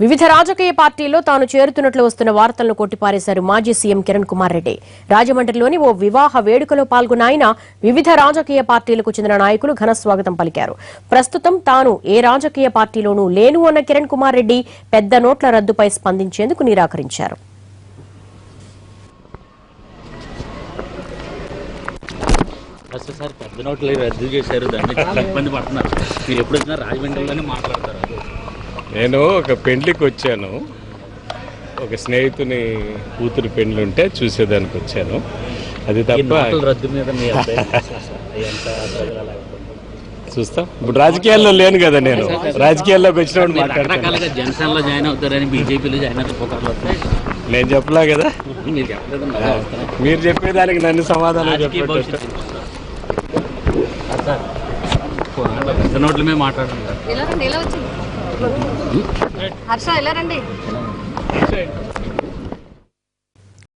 వివిధ రాజకీయ పార్టీల్లో తాను చేరుతున్నట్లు వస్తున్న వార్తలను కొట్టిపారేశారు మాజీ సీఎం కిరణ్ కుమార్ రెడ్డి. రాజమండ్రిలోని ఓ వివాహ వేడుకలో పాల్గొన్న ఆయన వివిధ రాజకీయ పార్టీలకు చెందిన నాయకులు ఘన స్వాగతం పలికారు. ప్రస్తుతం తాను ఏ రాజకీయ పార్టీలోనూ లేను అన్న కిరణ్ కుమార్ రెడ్డి పెద్ద నోట్ల రద్దుపై స్పందించేందుకు నిరాకరించారు. పెద్ద నోట్లు రద్దు చేశారు, దాన్ని చాలా ఇబ్బంది పడుతున్నారు. మీరు ఎప్పుడు వచ్చినా రాజమండ్రిలోనే మాట్లాడతారు. నేను ఒక పెండ్లికి వచ్చాను, ఒక స్నేహితుని కూతురు పెండ్లి ఉంటే చూసేదానికి వచ్చాను. అది తప్ప రద్దు మీద చూస్తాం. ఇప్పుడు రాజకీయాల్లో లేను కదా, నేను రాజకీయాల్లోకి వచ్చినప్పుడు రకరకాలుగా జనసేనలో జాయిన్ అవుతారని, బీజేపీలో జాయిన్ అవుతారు పుకార్లు వస్తాయి. నేను చెప్పలా కదా, మీరు చెప్పలేదు. మీరు చెప్పేదానికి నన్ను సమాధానం చెప్పేటట్టు పెద్ద నోట్ల మీద మాట్లాడుతున్నారు. హర్ష ఎలా రండి.